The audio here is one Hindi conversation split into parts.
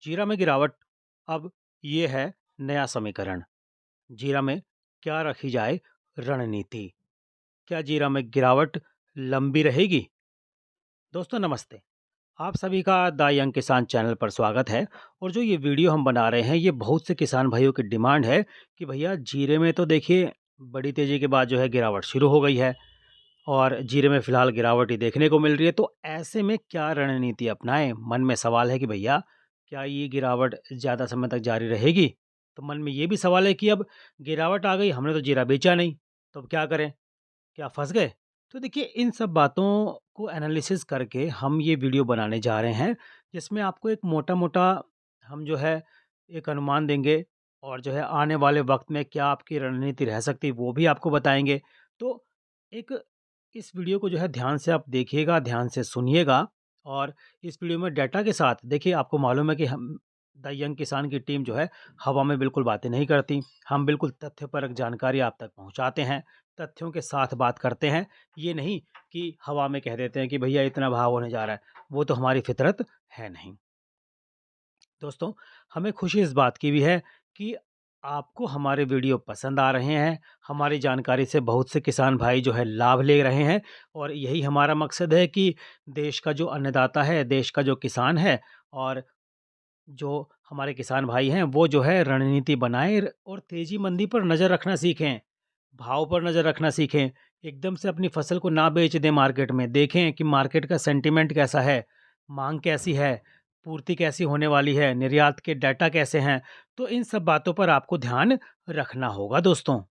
जीरा में गिरावट अब ये है नया समीकरण। जीरा में क्या रखी जाए रणनीति? क्या जीरा में गिरावट लंबी रहेगी? दोस्तों नमस्ते। आप सभी का द यंग किसान चैनल पर स्वागत है। और जो ये वीडियो हम बना रहे हैं ये बहुत से किसान भाइयों की डिमांड है कि भैया जीरे में तो देखिए बड़ी तेज़ी के बाद जो है गिरावट शुरू हो गई है और जीरे में फ़िलहाल गिरावट ही देखने को मिल रही है। तो ऐसे में क्या रणनीति अपनाएँ? मन में सवाल है कि भैया क्या ये गिरावट ज़्यादा समय तक जारी रहेगी? तो मन में ये भी सवाल है कि अब गिरावट आ गई, हमने तो जीरा बेचा नहीं, तो अब क्या करें? क्या फँस गए? तो देखिए इन सब बातों को एनालिसिस करके हम ये वीडियो बनाने जा रहे हैं, जिसमें आपको एक मोटा-मोटा हम जो है एक अनुमान देंगे और जो है आने वाले वक़्त में क्या आपकी रणनीति रह सकती है, वो भी आपको बताएँगे। तो एक इस वीडियो को जो है ध्यान से आप देखिएगा, ध्यान से सुनिएगा और इस वीडियो में डेटा के साथ देखिए आपको मालूम है कि हम द यंग किसान की टीम जो है हवा में बिल्कुल बातें नहीं करती। हम बिल्कुल तथ्यपरक जानकारी आप तक पहुँचाते हैं, तथ्यों के साथ बात करते हैं। ये नहीं कि हवा में कह देते हैं कि भैया इतना भाव होने जा रहा है, वो तो हमारी फितरत है नहीं। दोस्तों, हमें खुशी इस बात की भी है कि आपको हमारे वीडियो पसंद आ रहे हैं। हमारी जानकारी से बहुत से किसान भाई जो है लाभ ले रहे हैं और यही हमारा मकसद है कि देश का जो अन्नदाता है, देश का जो किसान है और जो हमारे किसान भाई हैं, वो जो है रणनीति बनाएँ और तेज़ी-मंदी पर नज़र रखना सीखें, भाव पर नज़र रखना सीखें। एकदम से अपनी फसल को ना बेच दें मार्केट में, देखें कि मार्केट का सेंटिमेंट कैसा है, माँग कैसी है, पूर्ति कैसी होने वाली है, निर्यात के डाटा कैसे हैं। तो इन सब बातों पर आपको ध्यान रखना होगा दोस्तों।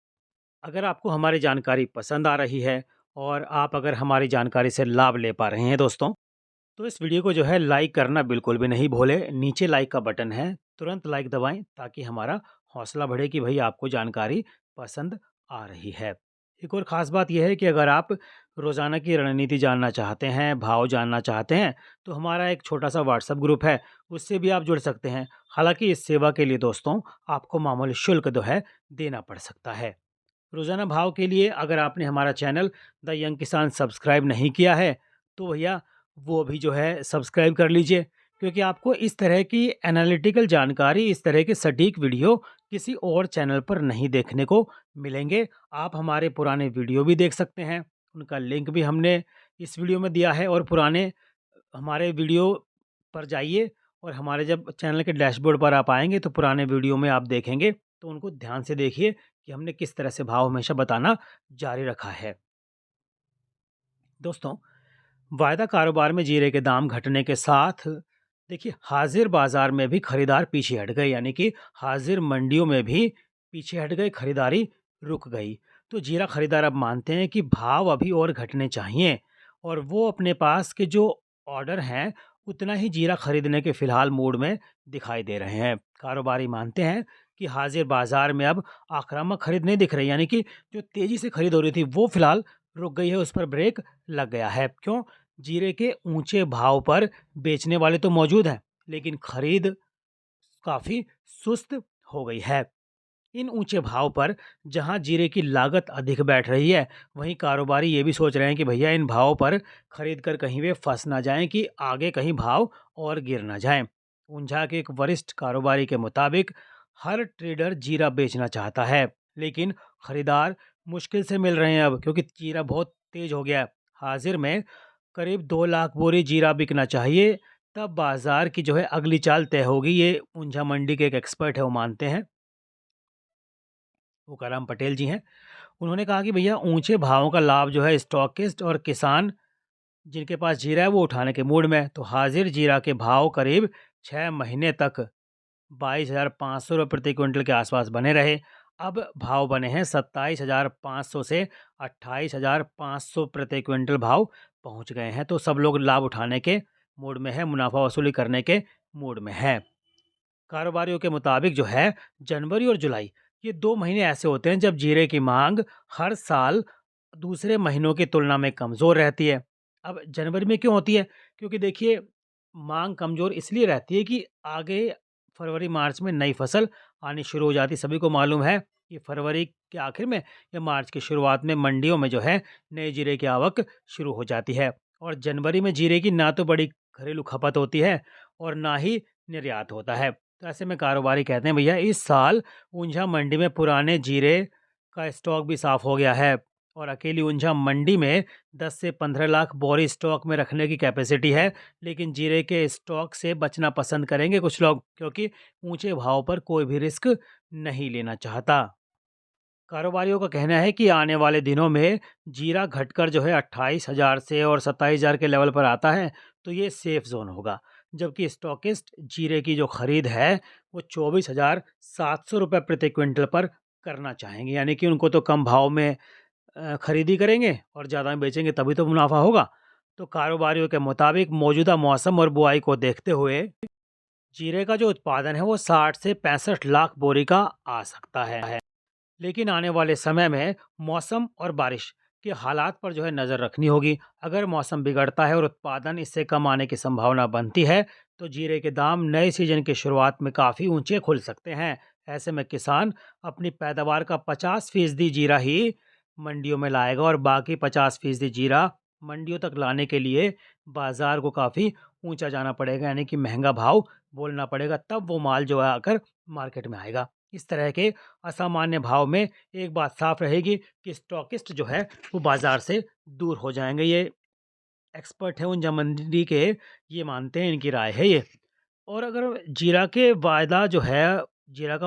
अगर आपको हमारी जानकारी पसंद आ रही है और आप अगर हमारी जानकारी से लाभ ले पा रहे हैं दोस्तों, तो इस वीडियो को जो है लाइक करना बिल्कुल भी नहीं भूलें। नीचे लाइक का बटन है, तुरंत लाइक दबाएँ ताकि हमारा हौसला बढ़े कि भई आपको जानकारी पसंद आ रही है। एक और ख़ास बात ये है कि अगर आप रोज़ाना की रणनीति जानना चाहते हैं, भाव जानना चाहते हैं, तो हमारा एक छोटा-सा व्हाट्सएप ग्रुप है, उससे भी आप जुड़ सकते हैं। हालाँकि इस सेवा के लिए दोस्तों आपको मामूली शुल्क जो है देना पड़ सकता है। रोज़ाना भाव के लिए अगर आपने हमारा चैनल द यंग किसान सब्सक्राइब नहीं किया है, तो भैया वो भी जो है सब्सक्राइब कर लीजिए, क्योंकि आपको इस तरह की एनालिटिकल जानकारी, इस तरह के सटीक वीडियो किसी और चैनल पर नहीं देखने को मिलेंगे। आप हमारे पुराने वीडियो भी देख सकते हैं, उनका लिंक भी हमने इस वीडियो में दिया है और पुराने हमारे वीडियो पर जाइए और हमारे जब चैनल के डैशबोर्ड पर आप आएँगे तो पुराने वीडियो में आप देखेंगे, तो उनको ध्यान से देखिए कि हमने किस तरह से भाव हमेशा बताना जारी रखा है। दोस्तों, वायदा कारोबार में जीरे के दाम घटने के साथ देखिए हाज़िर बाज़ार में भी खरीदार पीछे हट गए, यानी कि हाज़िर मंडियों में भी पीछे हट गए, खरीदारी रुक गई। तो जीरा खरीदार अब मानते हैं कि भाव अभी और घटने चाहिए और वो अपने पास के जो ऑर्डर हैं, उतना ही जीरा खरीदने के फ़िलहाल मूड में दिखाई दे रहे हैं। कारोबारी मानते हैं कि हाज़िर बाज़ार में अब आक्रामक खरीद नहीं दिख रही, यानी कि जो तेज़ी से खरीद हो रही थी, वो फ़िलहाल रुक गई है, उस पर ब्रेक लग गया है। क्यों? जीरे के ऊँचे भाव पर बेचने वाले तो मौजूद हैं, लेकिन खरीद काफ़ी सुस्त हो गई है। इन ऊँचे भाव पर जहाँ जीरे की लागत अधिक बैठ रही है, वहीं कारोबारी ये भी सोच रहे हैं कि भैया इन भावों पर खरीद कर कहीं वे फँस ना जाएँ कि आगे कहीं भाव और गिर ना जाएँ। ऊंझा के एक वरिष्ठ कारोबारी के मुताबिक हर ट्रेडर जीरा बेचना चाहता है, लेकिन खरीदार मुश्किल से मिल रहे हैं अब, क्योंकि जीरा बहुत तेज़ हो गया है। हाज़िर में करीब 2 लाख बोरी जीरा बिकना चाहिए, तब बाज़ार की जो है अगली चाल तय होगी। ये ऊंझा मंडी के एक एक्सपर्ट है, वो मानते हैं। तुकाराम पटेल जी हैं। उन्होंने कहा कि भैया ऊँचे भावों का लाभ जो है स्टॉकिस्ट और किसान जिनके पास जीरा है वो उठाने के मूड में है। तो हाज़िर जीरा के भाव करीब 6 महीने तक 22,500 रुपये प्रति क्विंटल के आसपास बने रहे। अब भाव बने हैं 27,500 से 28,500 प्रति क्विंटल भाव पहुँच गए हैं। तो सब लोग लाभ उठाने के मूड में है, मुनाफा वसूली करने के मूड में है। कारोबारियों के मुताबिक जो है जनवरी और जुलाई ये 2 महीने ऐसे होते हैं जब जीरे की मांग हर साल दूसरे महीनों की तुलना में कमज़ोर रहती है। अब जनवरी में क्यों होती है? क्योंकि देखिए मांग कमज़ोर इसलिए रहती है कि आगे फरवरी मार्च में नई फसल आनी शुरू हो जाती है। सभी को मालूम है कि फरवरी के आखिर में या मार्च की शुरुआत में मंडियों में जो है नए जीरे की आवक शुरू हो जाती है और जनवरी में जीरे की ना तो बड़ी घरेलू खपत होती है और ना ही निर्यात होता है। तो ऐसे में कारोबारी कहते हैं भैया इस साल ऊंझा मंडी में पुराने जीरे का स्टॉक भी साफ हो गया है और अकेली ऊंझा मंडी में 10 से 15 लाख बोरी स्टॉक में रखने की कैपेसिटी है। लेकिन जीरे के स्टॉक से बचना पसंद करेंगे कुछ लोग, क्योंकि ऊंचे भाव पर कोई भी रिस्क नहीं लेना चाहता। कारोबारियों का कहना है कि आने वाले दिनों में जीरा घटकर जो है 28,000 से और 27,000 के लेवल पर आता है, तो ये सेफ जोन होगा। जबकि स्टॉकिस्ट जीरे की जो खरीद है वो 24,700 रुपये प्रति क्विंटल पर करना चाहेंगे, यानी कि उनको तो कम भाव में खरीदी करेंगे और ज़्यादा में बेचेंगे तभी तो मुनाफा होगा। तो कारोबारियों के मुताबिक मौजूदा मौसम और बुआई को देखते हुए जीरे का जो उत्पादन है वो 60 से 65 लाख बोरी का आ सकता है। लेकिन आने वाले समय में मौसम और बारिश के हालात पर जो है नज़र रखनी होगी। अगर मौसम बिगड़ता है और उत्पादन इससे कम आने की संभावना बनती है, तो जीरे के दाम नए सीजन की शुरुआत में काफ़ी ऊंचे खुल सकते हैं। ऐसे में किसान अपनी पैदावार का 50% जीरा ही मंडियों में लाएगा और बाकी 50% जीरा मंडियों तक लाने के लिए बाजार को काफ़ी ऊंचा जाना पड़ेगा, यानी कि महंगा भाव बोलना पड़ेगा, तब वो माल जो है आकर मार्केट में आएगा। इस तरह के असामान्य भाव में एक बात साफ रहेगी कि स्टॉकिस्ट जो है वो बाजार से दूर हो जाएंगे। ये एक्सपर्ट है उन मंडी के, ये मानते हैं, इनकी राय है ये। और अगर जीरा का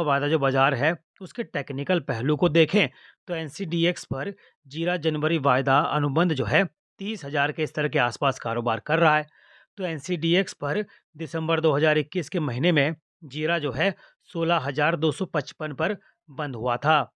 वायदा जो बाजार है उसके टेक्निकल पहलू को देखें, तो एनसीडीएक्स पर जीरा जनवरी वायदा अनुबंध जो है 30,000 के स्तर के आसपास कारोबार कर रहा है। तो एनसीडीएक्स पर दिसंबर 2021 के महीने में जीरा जो है 16,255 पर बंद हुआ था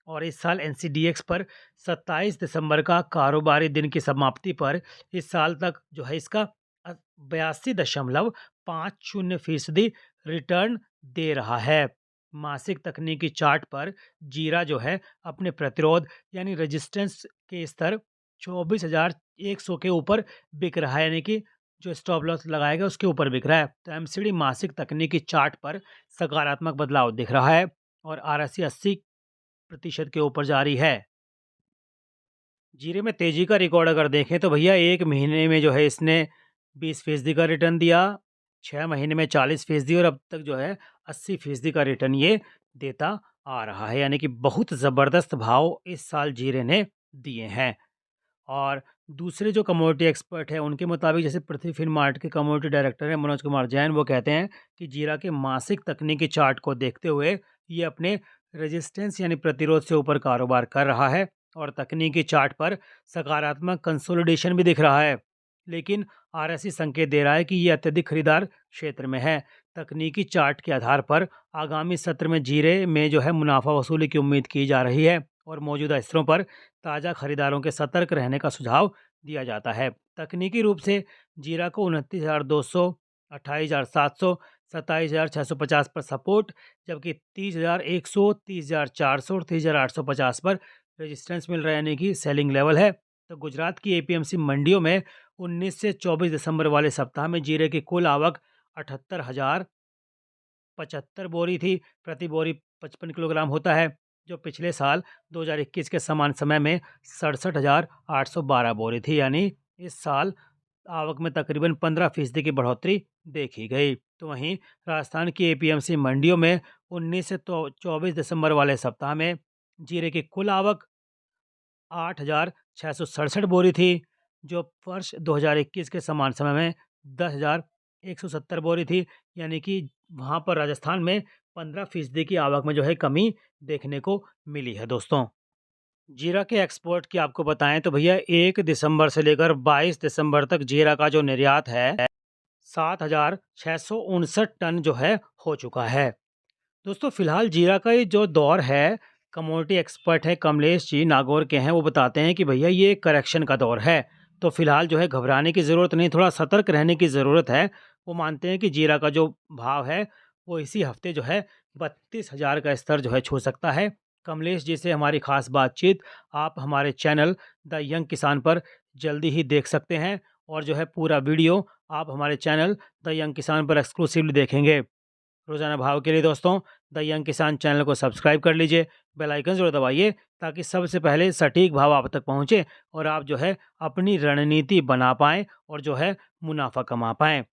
और इस साल एनसीडीएक्स पर 27 दिसंबर का कारोबारी दिन की समाप्ति पर इस साल तक जो है इसका 82.50% रिटर्न दे रहा है। मासिक तकनीकी चार्ट पर जीरा जो है अपने प्रतिरोध यानी रेजिस्टेंस के स्तर 24,100 के ऊपर बिक रहा है, यानी कि जो स्टॉप लॉस लगाएगा उसके ऊपर बिक रहा है। तो एमसीडी मासिक तकनीकी चार्ट पर सकारात्मक बदलाव दिख रहा है और आरएससी 80% के ऊपर जारी है। जीरे में तेजी का रिकॉर्ड अगर देखें तो भैया 1 महीने में जो है इसने 20% का रिटर्न दिया, 6 महीने में 40% और अब तक जो है 80% का रिटर्न ये देता आ रहा है, यानी कि बहुत ज़बरदस्त भाव इस साल जीरे ने दिए हैं। और दूसरे जो कमोडिटी एक्सपर्ट हैं उनके मुताबिक, जैसे पृथ्वी फिनमार्ट के कमोडिटी डायरेक्टर हैं मनोज कुमार जैन, वो कहते हैं कि जीरा के मासिक तकनीकी चार्ट को देखते हुए ये अपने रेजिस्टेंस यानी प्रतिरोध से ऊपर कारोबार कर रहा है और तकनीकी चार्ट पर सकारात्मक कंसोलिडेशन भी दिख रहा है। लेकिन आरएससी संकेत दे रहा है कि ये अत्यधिक खरीदार क्षेत्र में है। तकनीकी चार्ट के आधार पर आगामी सत्र में जीरे में जो है मुनाफा वसूली की उम्मीद की जा रही है और मौजूदा स्तरों पर ताज़ा खरीदारों के सतर्क रहने का सुझाव दिया जाता है। तकनीकी रूप से जीरा को 29,200, 28,700, 27,650 पर सपोर्ट, जबकि 30,100, 30,400 और 30,850 पर रेजिस्टेंस मिल रहा है, यानी कि सेलिंग लेवल है। तो गुजरात की एपीएमसी मंडियों में 19 से 24 दिसंबर वाले सप्ताह में जीरे की कुल आवक 78,075 बोरी थी। प्रति बोरी 55 किलोग्राम होता है, जो पिछले साल 2021 के समान समय में 67,812 बोरी थी, यानी इस साल आवक में तकरीबन 15% की बढ़ोतरी देखी गई। तो वहीं राजस्थान की एपीएमसी मंडियों में 19 से 24 दिसंबर वाले सप्ताह में जीरे की कुल आवक 8,667 बोरी थी, जो वर्ष 2021 के समान समय में 10,170 बोरी थी, यानी कि वहाँ पर राजस्थान में 15% की आवक में जो है कमी देखने को मिली है दोस्तों। जीरा के एक्सपोर्ट की आपको बताएं तो भैया 1 दिसंबर से लेकर 22 दिसंबर तक जीरा का जो निर्यात है 7,659 टन जो है हो चुका है। दोस्तों फिलहाल जीरा का ये जो दौर है, कमोडिटी एक्सपर्ट है कमलेश जी नागौर के हैं, वो बताते हैं कि भैया ये करेक्शन का दौर है। तो फिलहाल जो है घबराने की ज़रूरत नहीं, थोड़ा सतर्क रहने की ज़रूरत है। वो मानते हैं कि जीरा का जो भाव है वो इसी हफ्ते जो है 32,000 का स्तर जो है छू सकता है। कमलेश जी से हमारी खास बातचीत आप हमारे चैनल द यंग किसान पर जल्दी ही देख सकते हैं और जो है पूरा वीडियो आप हमारे चैनल द यंग किसान पर एक्सक्लूसिवली देखेंगे। रोज़ाना भाव के लिए दोस्तों द यंग किसान चैनल को सब्सक्राइब कर लीजिए, बेल आइकन ज़रूर दबाइए ताकि सबसे पहले सटीक भाव आप तक पहुँचे और आप जो है अपनी रणनीति बना पाएँ और जो है मुनाफा कमा पाएँ।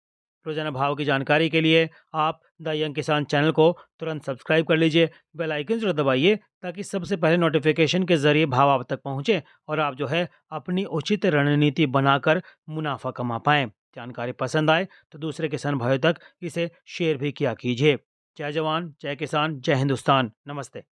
रोजाना भाव की जानकारी के लिए आप द यंग किसान चैनल को तुरंत सब्सक्राइब कर लीजिए। बेल आइकन जरूर दबाइए ताकि सबसे पहले नोटिफिकेशन के जरिए भाव आप तक पहुंचे और आप जो है अपनी उचित रणनीति बनाकर मुनाफा कमा पाएं। जानकारी पसंद आए तो दूसरे किसान भाइयों तक इसे शेयर भी किया कीजिए। जय जवान, जय किसान, जय हिंदुस्तान। नमस्ते।